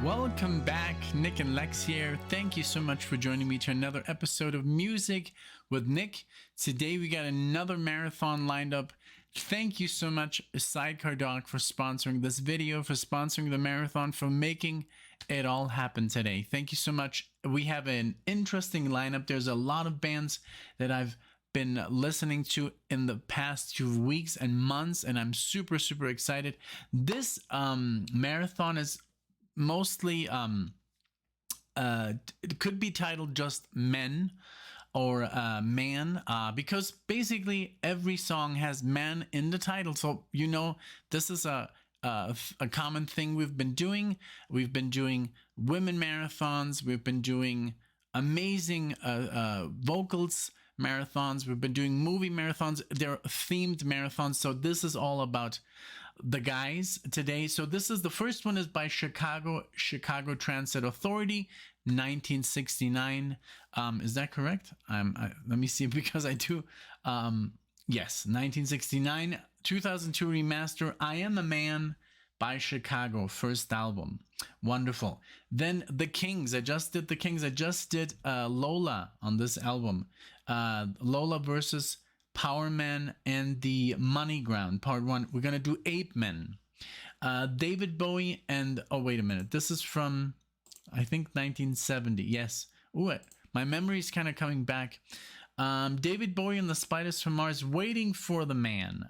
Welcome back, Nick and Lex here. Thank you so much for joining me to another episode of Music with Nick. Today we got another marathon lined up. Thank you so much, SIDECAR Doc, for sponsoring this video, for sponsoring the marathon, for making it all happen today. Thank you so much. We have an interesting lineup. There's a lot of bands that I've been listening to in the past 2 weeks and months, and I'm super excited. This marathon is mostly it could be titled just Men or Man, because basically every song has man in the title. So you know, this is a common thing we've been doing. We've been doing women marathons. We've been doing amazing vocals marathons. We've been doing movie marathons. They're themed marathons. So this is all about the guys today. So this is the first one is by Chicago Transit Authority, 1969. Is that correct? Let me see, because I do. Yes, 1969. 2002 remaster, I Am a Man by Chicago, first album. Wonderful. Then the Kinks. I just did the Kinks. I just did Lola on this album. Lola versus Power Man and the Money Ground, part 1. We're gonna do Apeman. David Bowie and, oh wait a minute, this is from, I think, 1970. Yes. Ooh, my memory is kind of coming back. David Bowie and the Spiders from Mars, Waiting for the Man.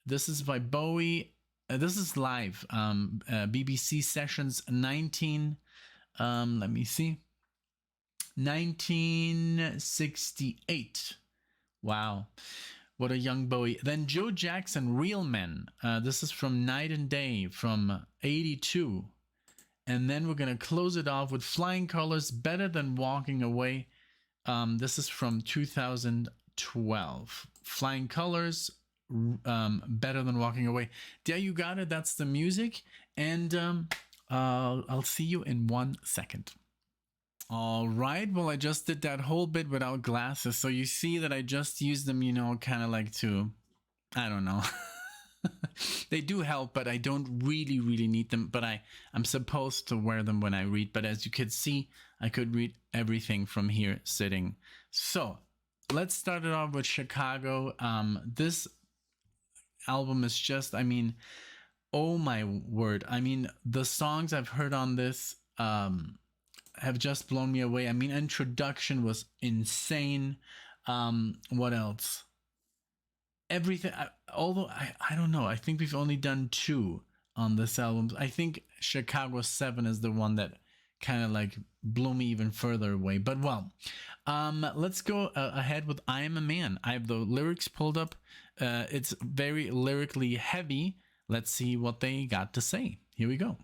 This is by Bowie. This is live. BBC Sessions 1968. Wow, what a young Bowie. Then Joe Jackson, Real Men. This is from Night and Day from 82. And then we're going to close it off with Flying Colors, Better Than Walking Away. This is from 2012. Flying Colors, Better Than Walking Away. There you got it. That's the music. And I'll see you in 1 second. All right, well, I just did that whole bit without glasses, so you see that I just used them, you know, kind of like to, I don't know. They do help, but I don't really need them, but I'm supposed to wear them when I read. But as you could see, I could read everything from here sitting. So let's start it off with Chicago. This album is just, I mean, oh my word. I mean, the songs I've heard on this have just blown me away. I mean, Introduction was insane. What else? Everything. Although I don't know. I think we've only done 2 on this album. I think Chicago 7 is the one that kind of like blew me even further away. But well, let's go ahead with I Am a Man. I have the lyrics pulled up. It's very lyrically heavy. Let's see what they got to say. Here we go.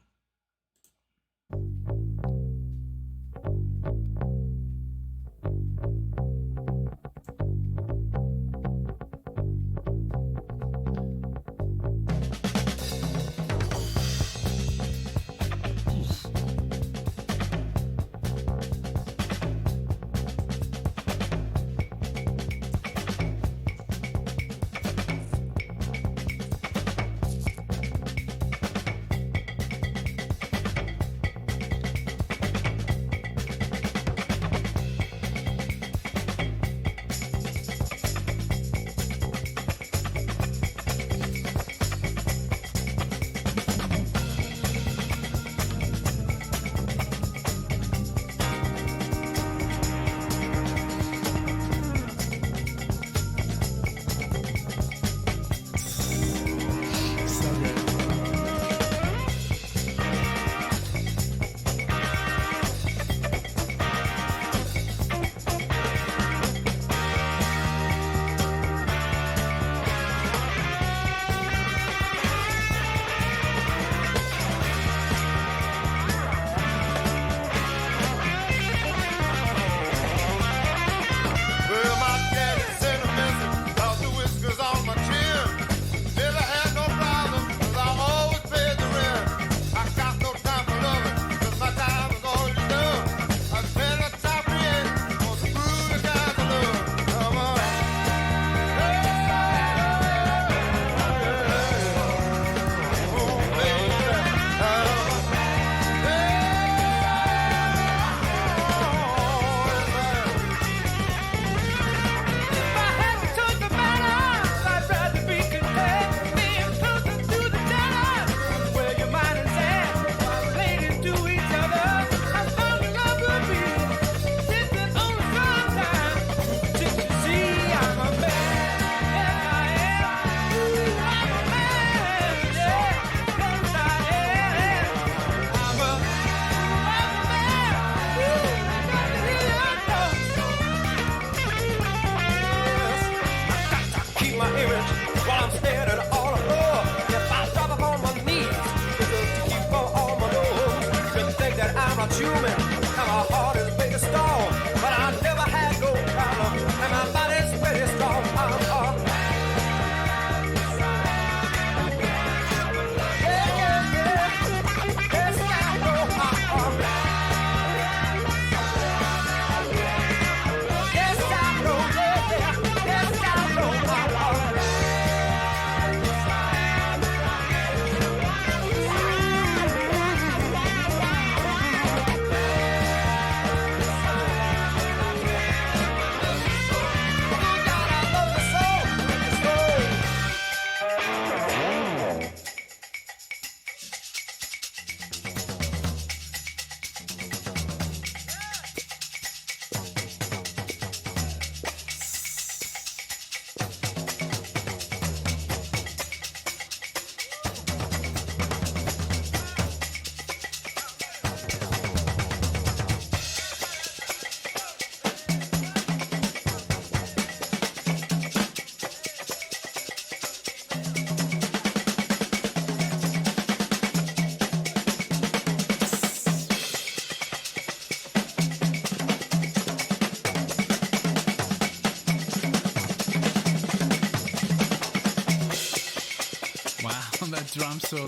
that drum solo.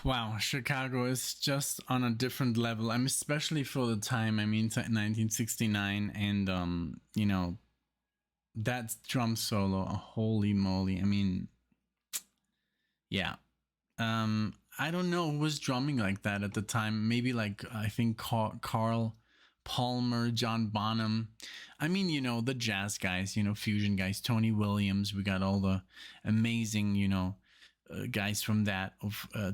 Wow, Chicago is just on a different level. I'm especially for the time. I mean, 1969, and you know, that drum solo. Holy moly! I mean, yeah. I don't know who was drumming like that at the time. Maybe like I think Carl Palmer, John Bonham. I mean, you know, the jazz guys, you know, fusion guys, Tony Williams. We got all the amazing, you know, guys from that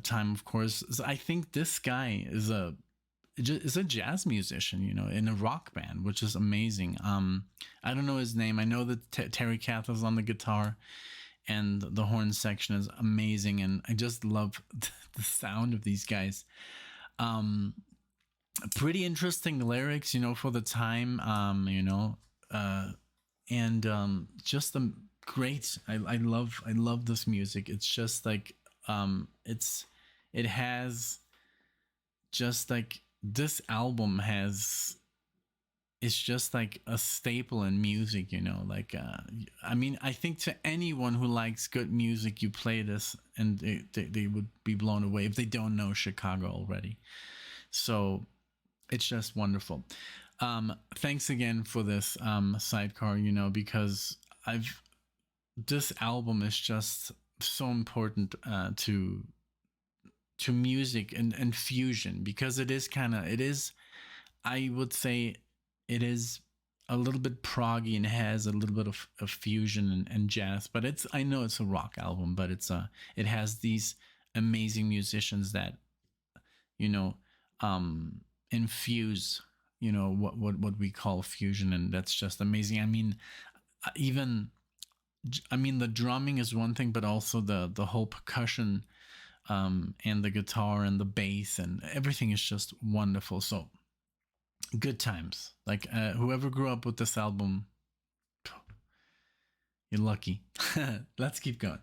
time, of course. So I think this guy is a jazz musician, you know, in a rock band, which is amazing. I don't know his name. I know that Terry Kath is on the guitar, and the horn section is amazing, and I just love the sound of these guys. Pretty interesting lyrics, you know, for the time, you know, and just great. I love this music. It's just like it has just like this album it's just like a staple in music, you know, like I mean, I think to anyone who likes good music, you play this and they would be blown away if they don't know Chicago already. So it's just wonderful. Thanks again for this sidecar, you know, because this album is just so important to music and fusion, because it is I would say it is a little bit proggy and has a little bit of fusion and jazz, but I know it's a rock album, but it has these amazing musicians that, you know, infuse, you know, what we call fusion, and that's just amazing. I mean, the drumming is one thing, but also the whole percussion, and the guitar and the bass and everything is just wonderful. So good times. Like whoever grew up with this album, you're lucky. Let's keep going.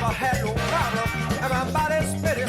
Had no problem, and my body's pretty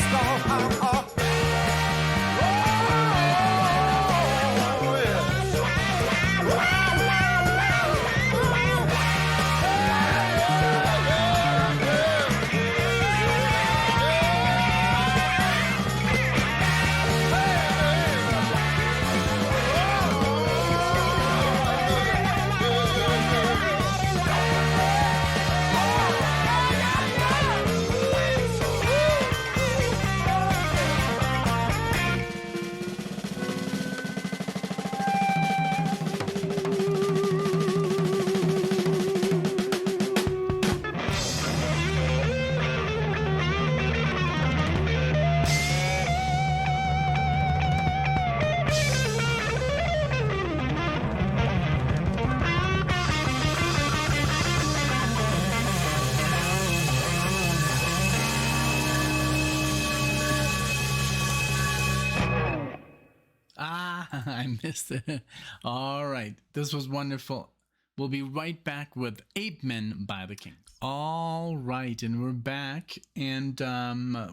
I missed it. All right. This was wonderful. We'll be right back with Apeman by the Kinks. All right. And we're back. And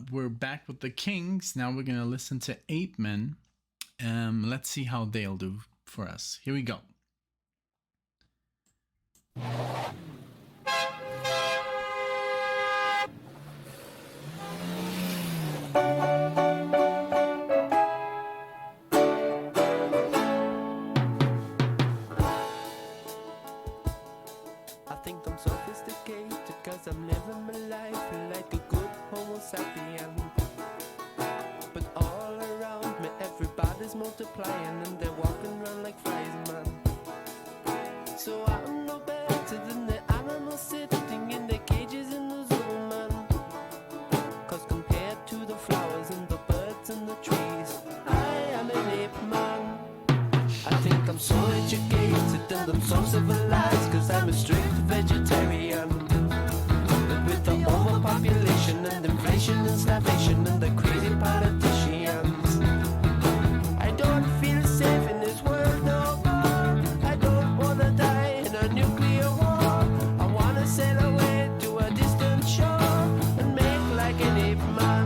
we're back with the Kinks. Now we're going to listen to Apeman. Let's see how they'll do for us. Here we go. I'm living my life like a good homo sapien. But all around me everybody's multiplying and they're walking around like flies, man. So I'm no better than the animals sitting in their cages in the zoo, man. Cause compared to the flowers and the birds and the trees, I am an ape man. I think I'm so educated and I'm so civilized, cause I'm a strict vegetarian. With the overpopulation and inflation and starvation and the crazy politicians, I don't feel safe in this world no more. I don't wanna die in a nuclear war. I wanna sail away to a distant shore and make like an ape man.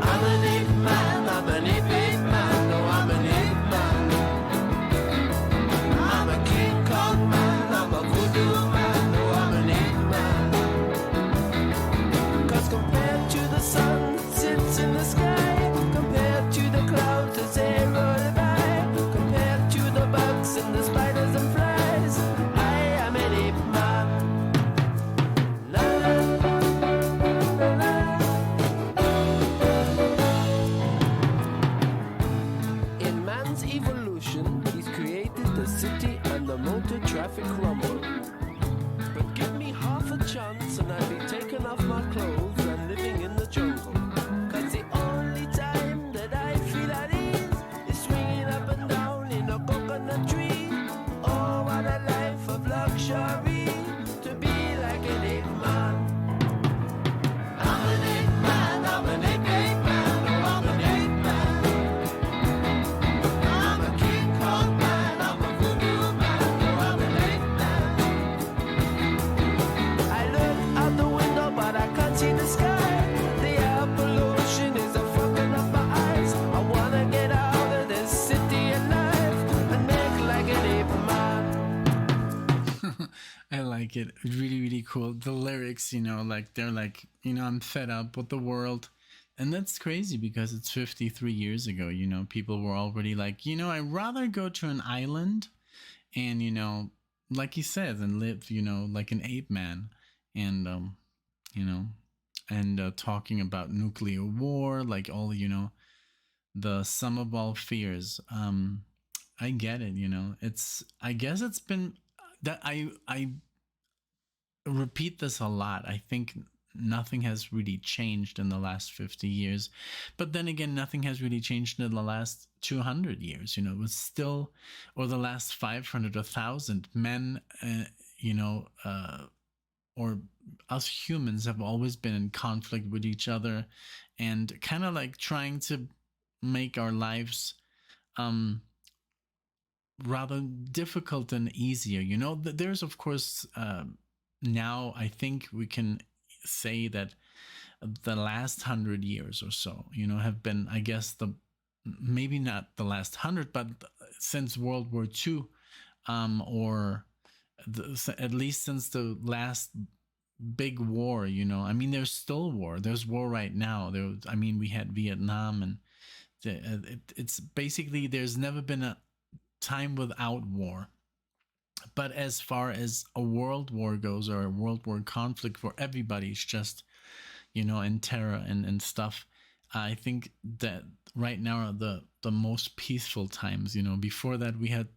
I'm an ape man, I'm an ape man, no, I'm an ape man. I'm a King Kong man, I'm a voodoo man, no, I'm an ape man. Compared to the sun that sits in the sky, compared to the clouds as they roll by, compared to the bugs and the spiders and flies, I am an ape man. La, la, la, la. In man's evolution, he's created the city and the motor traffic rumble. But give me half a chance and I'll be taking off my clothes and living in the jungle. Cause the only time that I feel at ease is swinging up and down in a coconut tree. Oh, what a life of luxury, to be like an ape man. I'm an ape man, I'm an ape man, oh, I'm an ape man. I'm a King Kong man, I'm a voodoo man, oh, I'm an ape man. I look out the window but I can't see the sky. The air pollution is a fucking up my eyes. I wanna get out of this city alive and make like an ape man. I like it. Really, really cool. The lyrics, like they're like, I'm fed up with the world. And that's crazy because it's 53 years ago, people were already like, I'd rather go to an island and, like he says, and live, like an ape man. And, talking about nuclear war, like all, the sum of all fears. I get it, I guess it's been that I repeat this a lot. I think nothing has really changed in the last 50 years, but then again, nothing has really changed in the last 200 years. It was still, or the last 500, 1,000 men, or us humans have always been in conflict with each other and kind of like trying to make our lives rather difficult than easier. There's of course now I think we can say that the last 100 years or so, have been, I guess, maybe not the last 100, but since World War II, or at least since the last big war. I mean, there's still war. There's war right now. We had Vietnam, and it's basically, there's never been a time without war. But as far as a world war goes, or a world war conflict for everybody, it's just, and terror and stuff. I think that right now are the most peaceful times. Before that we had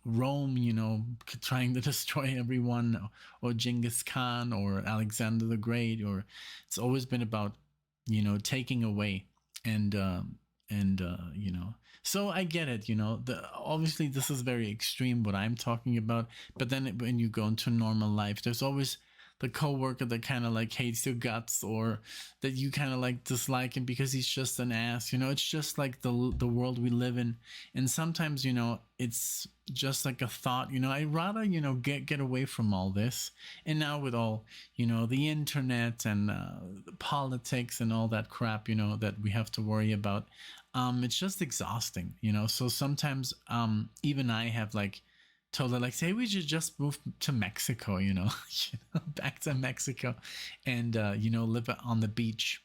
Rome, trying to destroy everyone, or Genghis Khan, or Alexander the Great, or it's always been about, taking away and so I get it. Obviously this is very extreme what I'm talking about, but then when you go into normal life, there's always the coworker that kind of like hates your guts, or that you kind of like dislike him because he's just an ass. You know, it's just like the world we live in. And sometimes, you know, it's just like a thought, you know, I'd rather, you know, get away from all this. And now with all, you know, the internet and politics and all that crap, you know, that we have to worry about, it's just exhausting, you know. So sometimes even I have like told her, like, say we should just move to Mexico, you know, back to Mexico, and you know, live on the beach.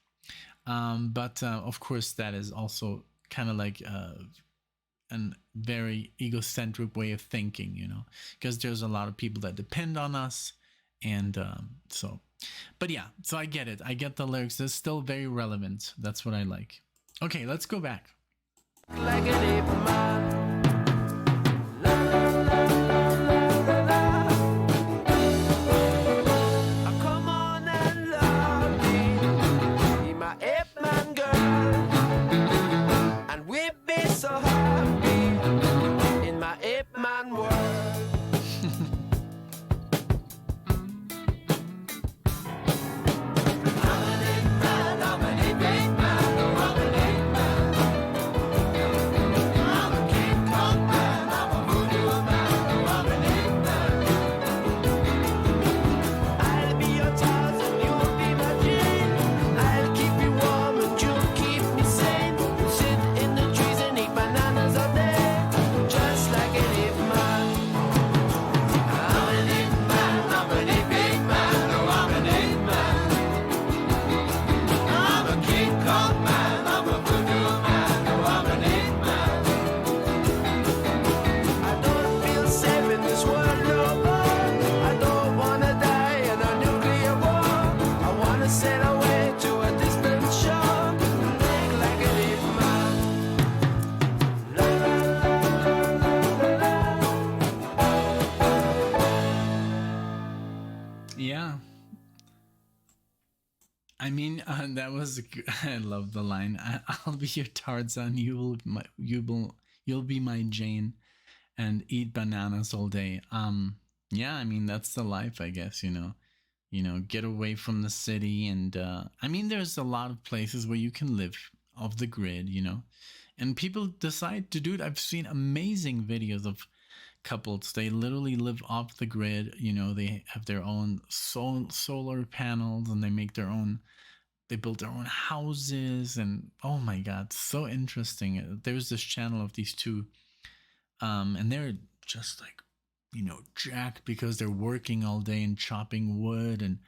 But of course, that is also kind of like a very egocentric way of thinking, you know, because there's a lot of people that depend on us, and so. But yeah, so I get it. I get the lyrics. They're still very relevant. That's what I like. Okay, let's go back. Like an ape man. So happy in my ape man world. I'm an ape man, I'm an ape man, oh, I'm an ape man. I'm a King Kong man, I'm a voodoo man, oh, I'm an ape man. I'll be your Tarzan, you'll be my Jane. I'll keep you warm and you'll keep me sane. Sit in the trees and eat bananas all day, just like an ape man. I'm an ape man, I'm an ape man, oh, I'm an ape man. I'm a King Kong man, I'm a voodoo man, oh, I'm an ape man. I don't feel safe in this world no more. I don't wanna die in a nuclear war. I wanna sail away to a distant shore, live like an ape man. La la la la. Yeah. I mean, that was I love the line. I'll be your Tarzan, you'll be my Jane, and eat bananas all day. Yeah, I mean, that's the life, I guess, you know. You know, get away from the city, and I mean, there's a lot of places where you can live off the grid, you know. And people decide to do it. I've seen amazing videos of couples. They literally live off the grid, you know. They have their own solar panels, and they build their own houses, and oh my god, so interesting. There's this channel of these two, and they're just like, you know, jacked because they're working all day and chopping wood and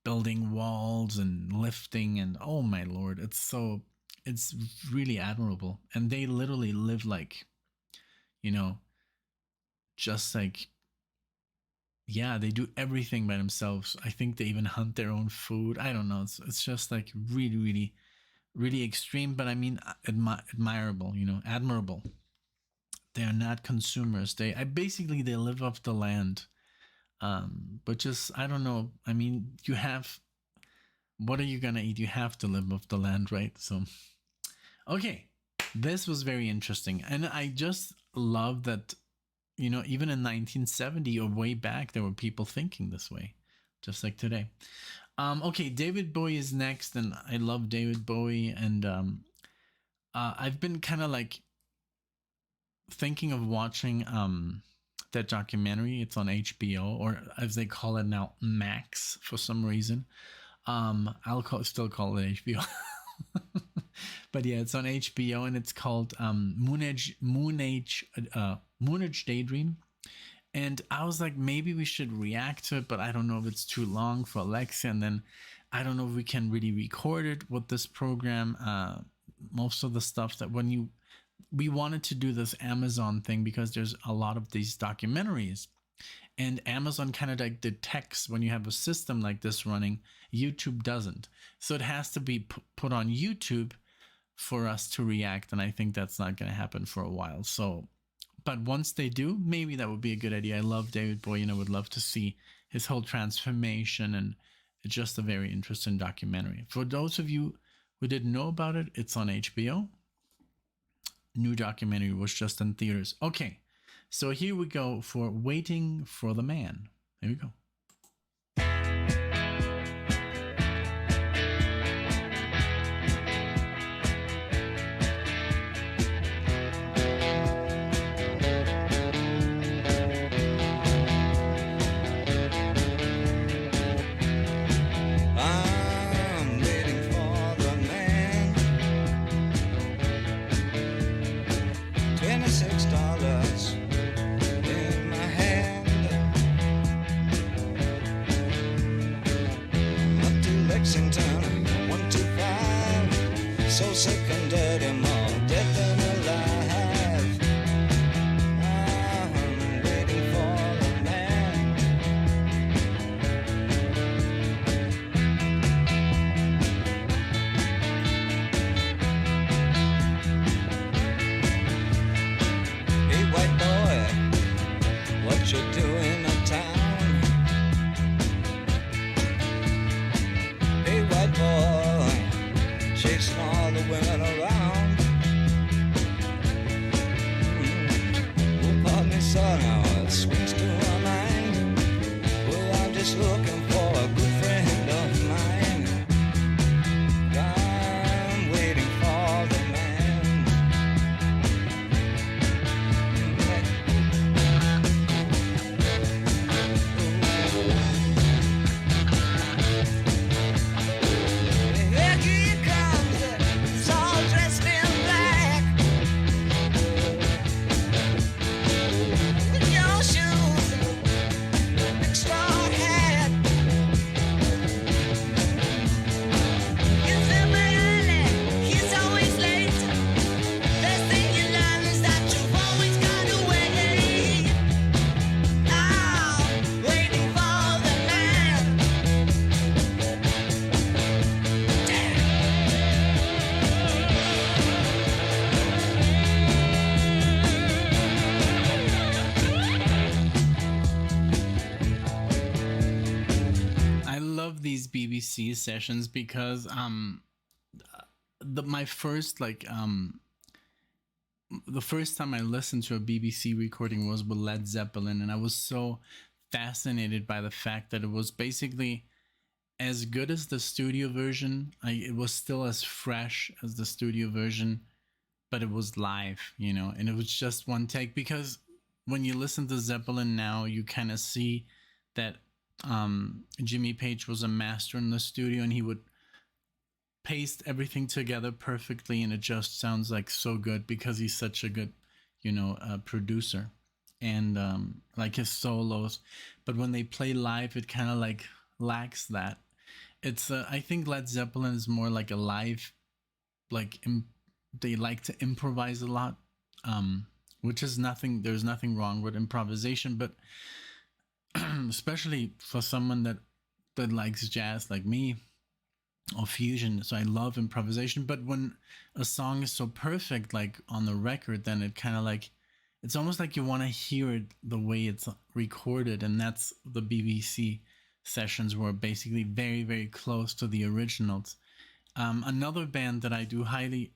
building walls and lifting, and oh my lord, it's really admirable. And they literally live like, you know, just like, yeah, they do everything by themselves. I think they even hunt their own food. I don't know. It's just like really, really, really extreme. But I mean, admirable. You know, admirable. They are not consumers. They live off the land. But just, I don't know. I mean, what are you gonna eat? You have to live off the land, right? So, okay, this was very interesting, and I just love that. You know, even in 1970 or way back, there were people thinking this way, just like today. Okay, David Bowie is next, and I love David Bowie, and I've been kind of like thinking of watching that documentary. It's on HBO, or as they call it now, Max, for some reason. Still call it HBO. But yeah, it's on HBO, and it's called Moonage Daydream. And I was like, maybe we should react to it, but I don't know if it's too long for Alexia, and then I don't know if we can really record it with this program. Most of the stuff that we wanted to do this Amazon thing, because there's a lot of these documentaries, and Amazon kind of like detects when you have a system like this running. YouTube doesn't, so it has to be put on YouTube for us to react, and I think that's not going to happen for a while. So, but once they do, maybe that would be a good idea. I love David Bowie, and I would love to see his whole transformation, and it's just a very interesting documentary. For those of you who didn't know about it, it's on HBO. New documentary was just in theaters. Okay, so here we go for Waiting for the Man. Here we go. Lexington 125. So sick and dirty, more dead than alive. I'm waiting for the man. Hey white boy, what you doing uptown? Hey white boy, chasing all the women around. Oh, pardon me, son, how it swings through my mind. Well, I'm just looking for a good friend of mine. I'm waiting for the man. Here he comes, he's all dressed in black. With your shoes, big straw hat. He's never early, he's always late. First thing you learn is that you've always got to wait. Now, waiting for the man. I love these BBC sessions because my first the first time I listened to a BBC recording was with Led Zeppelin, and I was so fascinated by the fact that it was basically as good as the studio version. It was still as fresh as the studio version, but it was live, you know, and it was just one take. Because when you listen to Zeppelin now, you kind of see that Jimmy Page was a master in the studio, and he would paste everything together perfectly, and it just sounds like so good because he's such a good, you know, producer, and like his solos. But when they play live, it kind of like lacks that. It's I think Led Zeppelin is more like a live, like they like to improvise a lot, which is nothing. There's nothing wrong with improvisation, but especially for someone that likes jazz like me or fusion, so I love improvisation. But when a song is so perfect, like on the record, then it kind of like, it's almost like you want to hear it the way it's recorded, and that's the BBC sessions were basically very, very close to the originals. Another band that I do highly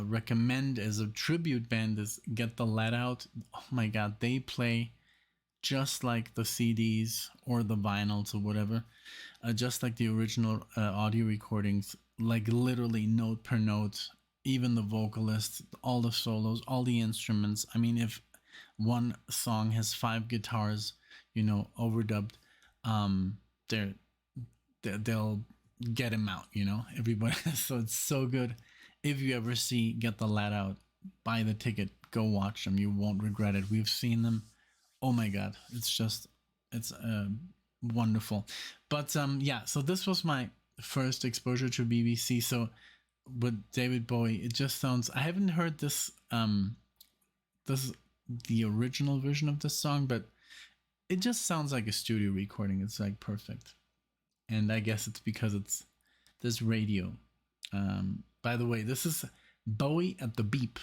recommend as a tribute band is Get the Let Out. Oh my god, they play just like the CDs or the vinyls or whatever, just like the original audio recordings, like literally note per note, even the vocalists, all the solos, all the instruments. I mean, if one song has 5 guitars, you know, overdubbed, they'll get him out, you know, everybody. So it's so good. If you ever see Get the Let Out, buy the ticket, go watch them. You won't regret it. We've seen them. Oh my god, it's wonderful. But yeah, so this was my first exposure to BBC. So with David Bowie, it just sounds, I haven't heard this the original version of this song, but it just sounds like a studio recording. It's like perfect. And I guess it's because it's this radio. By the way, this is Bowie at the Beep.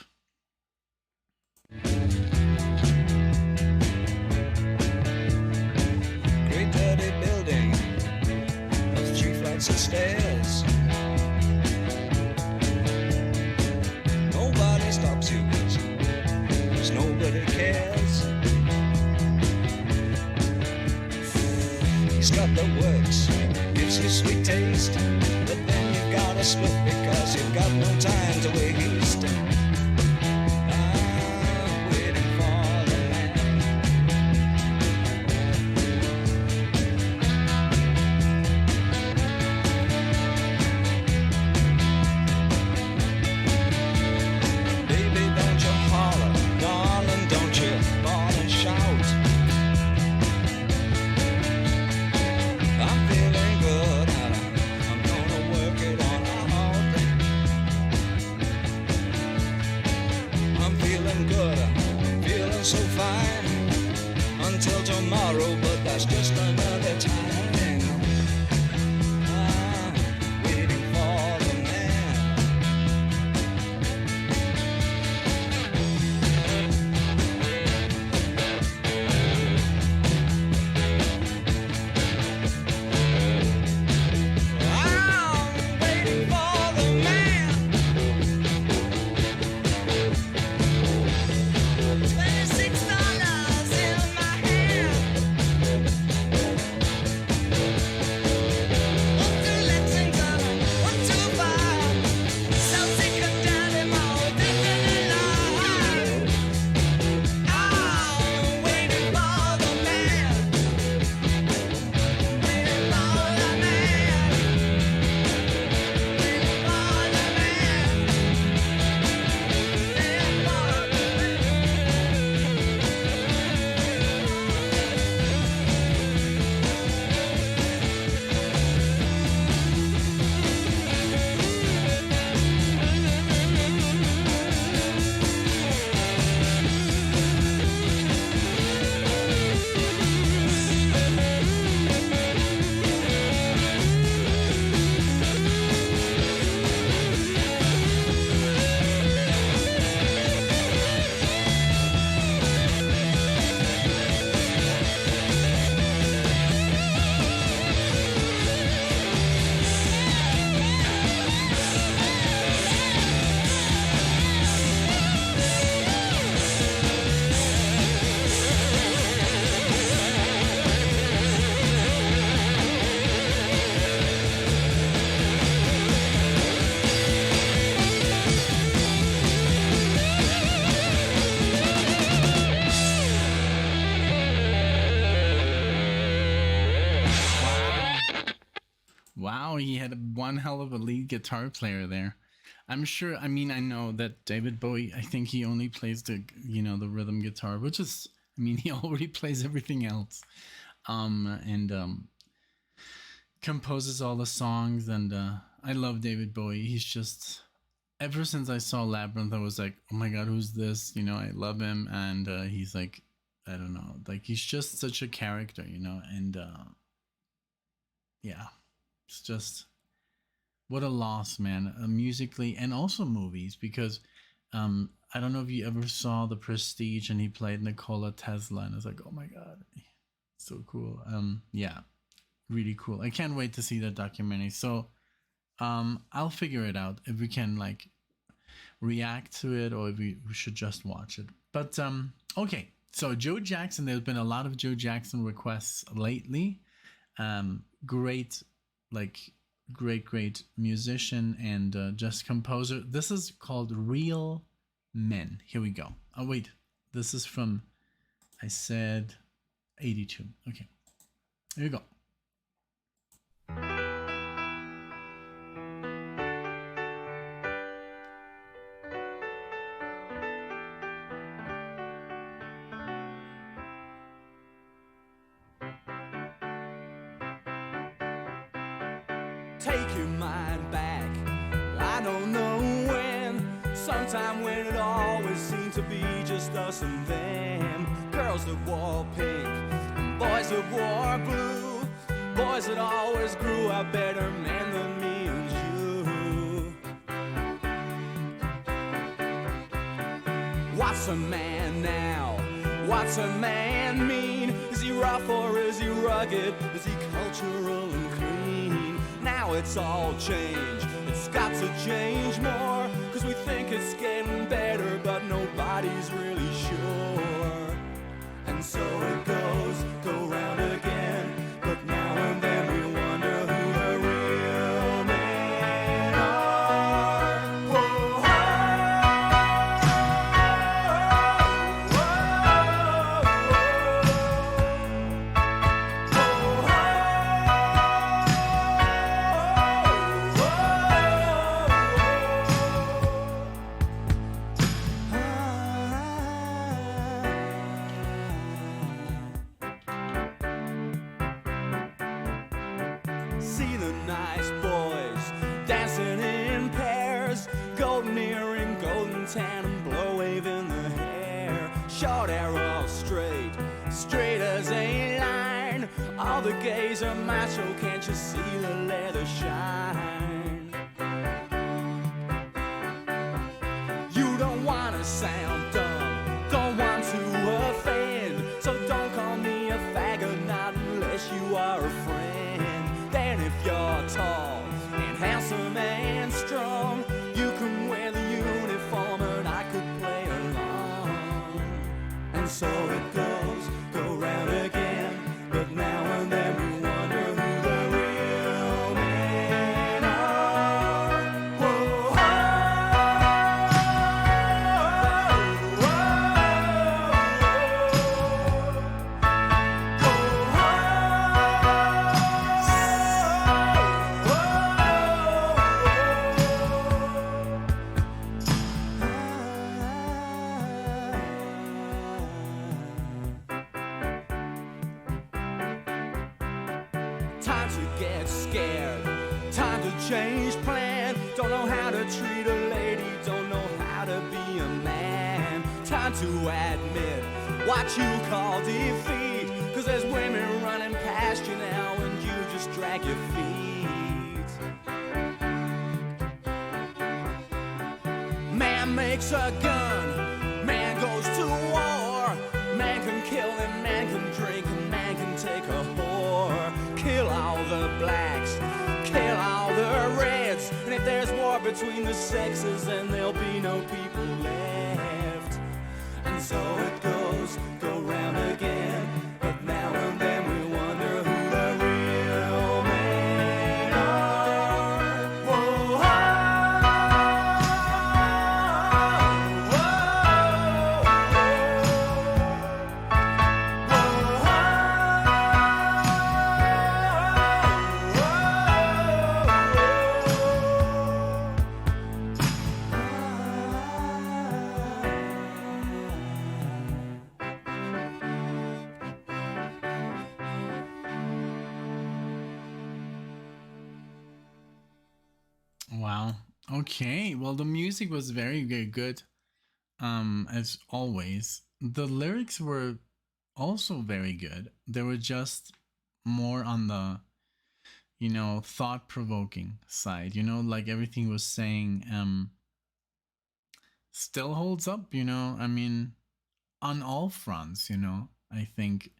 Great dirty building of 3 flights of stairs. Nobody stops you, 'cause nobody cares. He's got the works, gives you sweet taste, but then you gotta split because you've got no time to waste. I'm waiting for the man. Baby, don't you holler, darling, don't you bawl and shout. I'm feeling good and I'm gonna one hell of a lead guitar player there. I'm sure. I mean, I know that David Bowie, I think he only plays the rhythm guitar, which is, I mean, he already plays everything else, and composes all the songs. And I love David Bowie. He's just, ever since I saw Labyrinth, I was like, oh my God, who's this? I love him. And he's like, I don't know, like he's just such a character, and yeah, it's just, what a loss, man, musically and also movies, because I don't know if you ever saw The Prestige and he played Nikola Tesla, and it's like, oh my God, so cool. Yeah, really cool. I can't wait to see that documentary. So I'll figure it out if we can like react to it or if we should just watch it. But okay, so Joe Jackson, there's been a lot of Joe Jackson requests lately. Great musician and just composer. This is called Real Men. Here we go. Oh wait, this is from, I said 82. Okay, here we go. Take your mind back, I don't know when. Sometime when it always seemed to be just us and them. Girls that wore pink, boys that wore blue. Boys that always grew up better men than me and you. What's a man now? What's a man mean? Is he rough or is he rugged? Is he cultural and clean? Now it's all changed, it's got to change more, 'cause we think it's getting better, but nobody's really sure. And so it goes, go round again, but now and then we wonder who the real men are. Whoa, see the nice boys dancing in pairs, golden earring, golden tan, and blow waving the hair. Short hair all straight, straight as a line. All the gays are macho, can't you see the leather shine? You don't wanna sound dumb, don't want to offend, so don't call me a faggot, not unless you are a friend. Then if you're tall and handsome and strong, you can wear the uniform and I could play along. And so it goes, go round again, but now and then we wonder who the real men are. Whoa, time to get scared, time to change plan. Don't know how to treat a lady, don't know how to be a man. Time to admit what you call defeat, 'cause there's women running past you now and you just drag your feet. Man makes a gun, man goes to war. Man can kill and man can drink and man can take a whore. Kill all the blacks, kill all the reds, and if there's war between the sexes, then there'll be no people left. And so it goes, go round again, but now and then we wonder who the real men are. Whoa, Wow. Okay. Well, the music was very, very good. As always. The lyrics were also very good. They were just more on the, thought provoking side. Like everything was saying, still holds up, I mean, on all fronts, I think,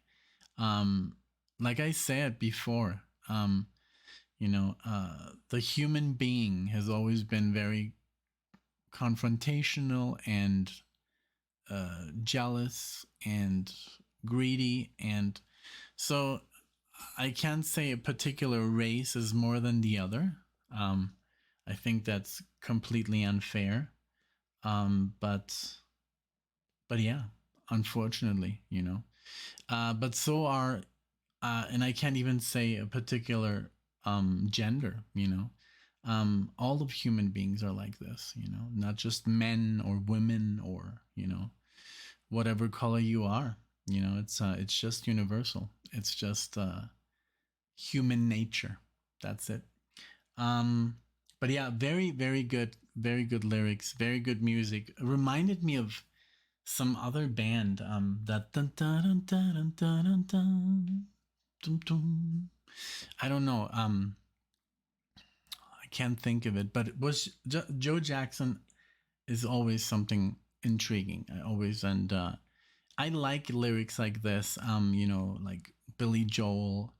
like I said before, the human being has always been very confrontational and jealous and greedy, and so I can't say a particular race is more than the other. I think that's completely unfair. But yeah, unfortunately, but so are, and I can't even say a particular gender, all of human beings are like this, not just men or women or, whatever color you are, it's just universal. It's just human nature. That's it. But yeah, very, very good lyrics, very good music. It reminded me of some other band, that dun, dun, dun, dun, dun, dun, dun, dun, dun. I don't know. I can't think of it, but it was Joe Jackson is always something intriguing. And I like lyrics like this. Like Billy Joel,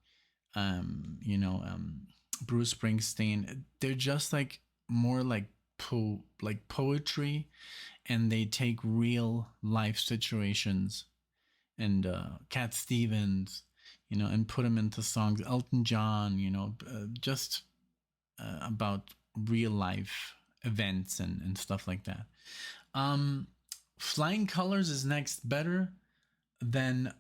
Bruce Springsteen. They're just like more like poetry, and they take real life situations, and Cat Stevens, and put them into songs. Elton John, just about real life events and stuff like that. Flying Colors is next. Better Than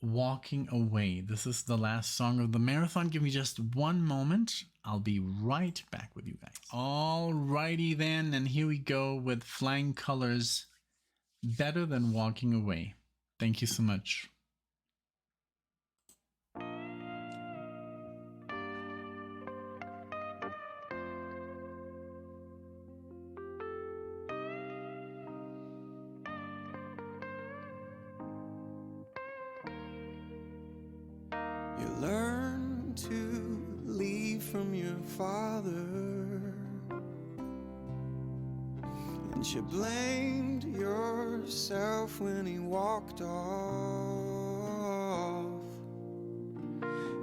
Walking Away. This is the last song of the marathon. Give me just one moment. I'll be right back with you guys. Alrighty then, and here we go with Flying Colors, Better Than Walking Away. Thank you so much. You learn to leave from your father, and you blamed yourself when he walked off.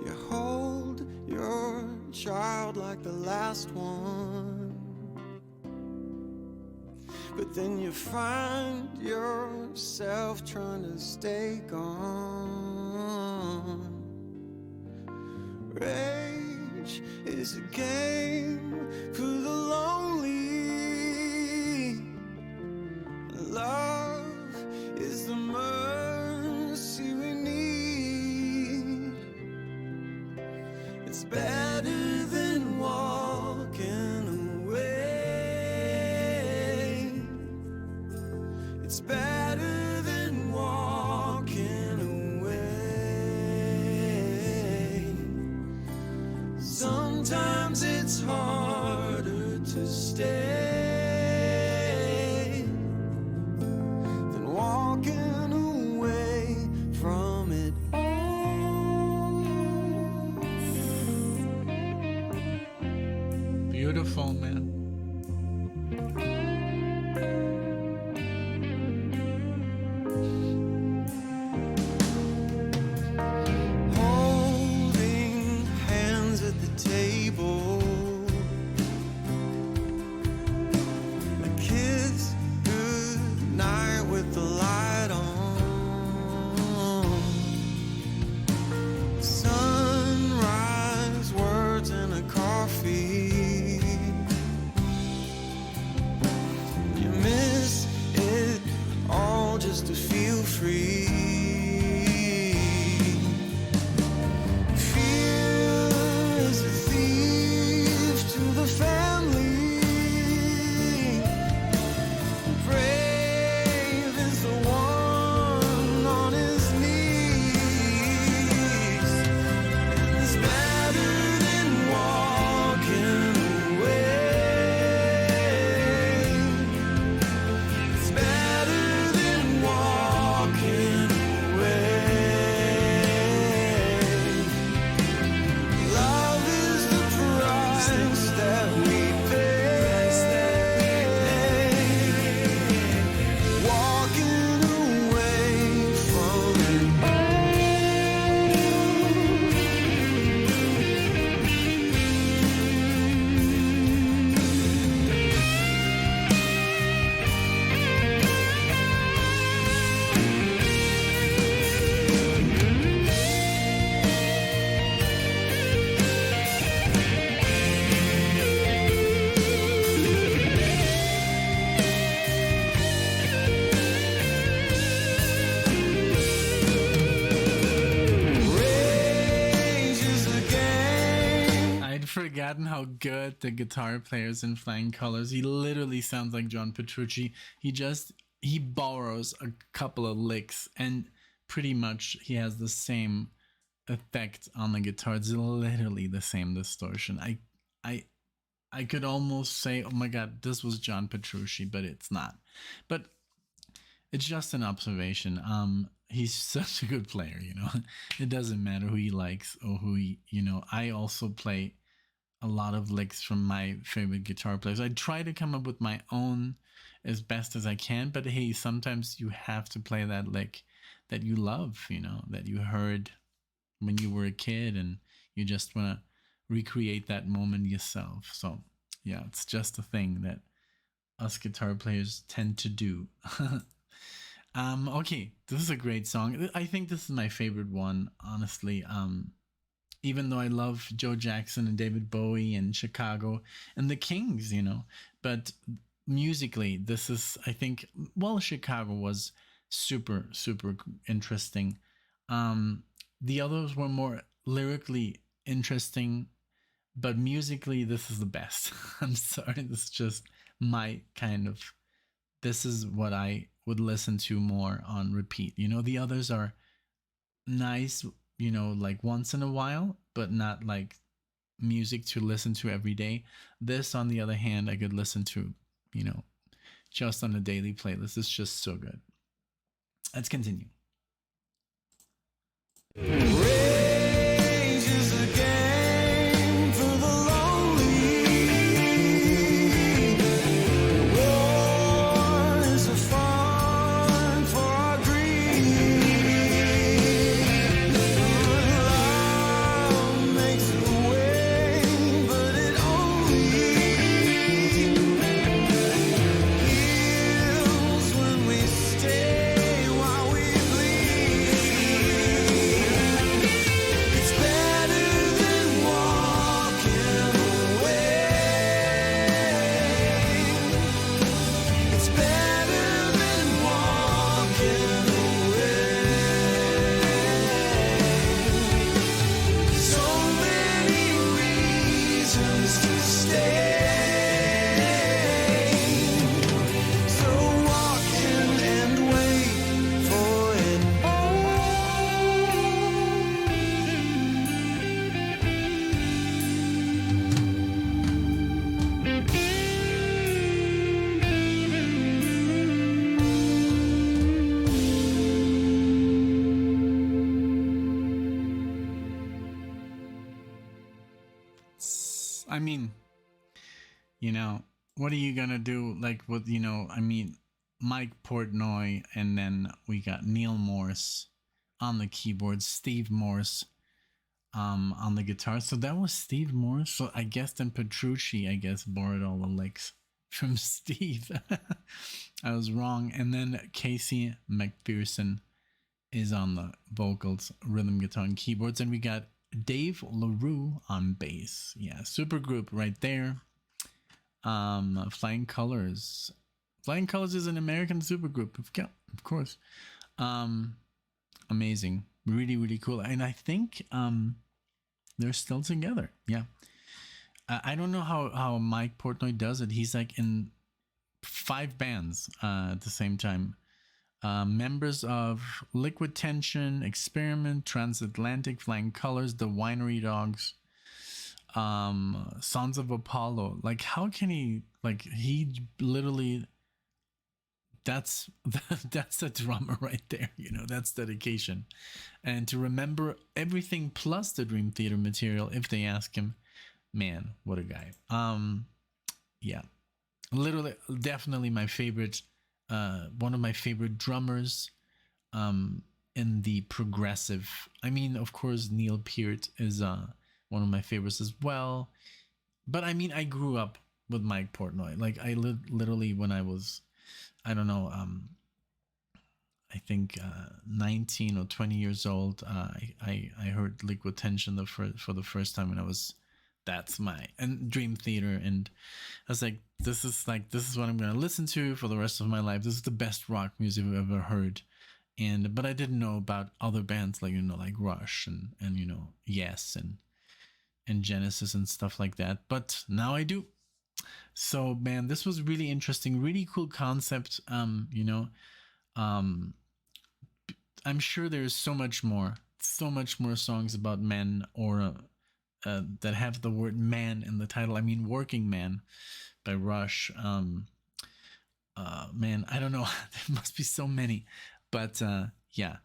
You hold your child like the last one, but then you find yourself trying to stay gone. Rage is a game for the lonely. Love is the mercy we need. It's better than walking away. It's better than walking away. Sometimes it's harder to stay than walking away from it all. Beautiful, man. Holding hands at the table, a kiss goodnight with the light on. Sunrise words and a coffee. forgotten how good the guitar players in Flying Colors. He literally sounds like John Petrucci. He borrows a couple of licks and pretty much he has the same effect on the guitar. It's literally the same distortion. I could almost say, oh my god, this was John Petrucci, but it's not. But it's just an observation. He's such a good player, you know. It doesn't matter who he likes or who he, you know. I also play a lot of licks from my favorite guitar players. I try to come up with my own as best as I can, but hey, sometimes you have to play that lick that you love, you know, that you heard when you were a kid and you just want to recreate that moment yourself. So yeah, it's just a thing that us guitar players tend to do. Okay, this is a great song. I think this is my favorite one, honestly. Even though I love Joe Jackson and David Bowie and Chicago and the Kinks, you know, but musically, this is, I think, well, Chicago was super, super interesting. The others were more lyrically interesting, but musically, this is the best. I'm sorry, this is just my kind of, this is what I would listen to more on repeat. You know, the others are nice, you know, like once in a while, but not like music to listen to every day. This, on the other hand, I could listen to, you know, just on a daily playlist. It's just so good. Let's continue. Rage is a game for the lonely. War is a fun for our greed. Love makes a way, but it only heals when we stay while we bleed. It's better than walking away. It's better than walking away. So many reasons to stay. So walk in and wait for it I mean, you know, what are you gonna do? Like with, you know, I mean, Mike Portnoy, and then we got Neil Morse on the keyboard, Steve Morse on the guitar. So that was Steve Morse. So I guess then Petrucci, I guess, borrowed all the licks from Steve. I was wrong. And then Casey McPherson is on the vocals, rhythm guitar, and keyboards. And we got Dave LaRue on bass. Yeah, super group right there. Flying Colors. Flying Colors is an American supergroup, of course. Amazing, really, really cool. And I think they're still together. Yeah, I don't know how Mike Portnoy does it. He's like in 5 bands at the same time. Members of Liquid Tension, Experiment, Transatlantic, Flying Colors, The Winery Dogs, Sons of Apollo. Like, how can he, like, he literally, that's a drummer right there, you know, that's dedication. And to remember everything plus the Dream Theater material if they ask him, man, what a guy. Yeah, literally, definitely my favorite, one of my favorite drummers in the progressive. I mean, of course, Neil Peart is one of my favorites as well. But I mean, I grew up with Mike Portnoy. Like, I literally, when I was, I don't know, I think 19 or 20 years old, I heard Liquid Tension for the first time when I was, that's my, and Dream Theater, and I was like, this is what I'm gonna listen to for the rest of my life. This is the best rock music I've ever heard. But I didn't know about other bands like, you know, like Rush and you know, Yes, in Genesis and stuff like that, but now I do. So man, this was really interesting, really cool concept. You know, um, I'm sure there's so much more songs about men, or that have the word man in the title. I mean, Working Man by Rush. Man, I don't know. There must be so many, but yeah.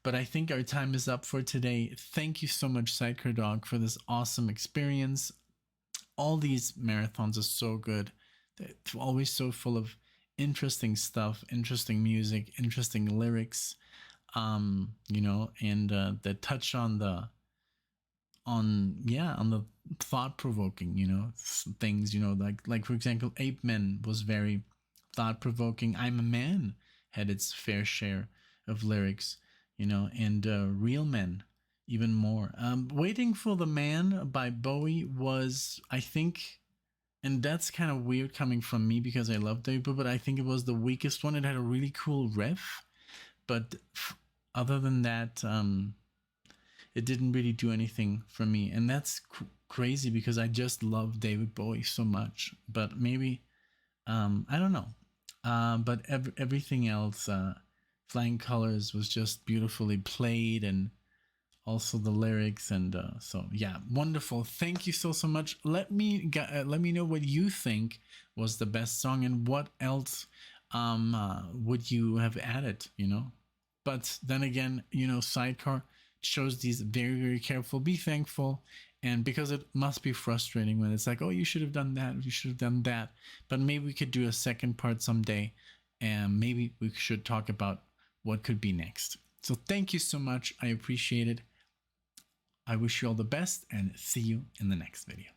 But I think our time is up for today. Thank you so much, Sidecar Dog, for this awesome experience. All these marathons are so good. They're always so full of interesting stuff, interesting music, interesting lyrics. You know, and that touch on the thought provoking, you know, things, you know, like for example, Apeman was very thought provoking. I'm a Man had its fair share of lyrics, you know, and Real Men even more. Waiting for the Man by Bowie was, I think, and that's kind of weird coming from me because I love David Bowie, but I think it was the weakest one. It had a really cool riff, but other than that, it didn't really do anything for me, and that's crazy because I just love David Bowie so much. But maybe, I don't know. But everything else, Flying Colors was just beautifully played, and also the lyrics, and so yeah, wonderful. Thank you so much. Let me know what you think was the best song, and what else would you have added, you know. But then again, you know, Sidecar shows these very, very careful, be thankful, and because it must be frustrating when it's like, oh, you should have done that, you should have done that. But maybe we could do a second part someday, and maybe we should talk about what could be next. So thank you so much. I appreciate it. I wish you all the best, and see you in the next video.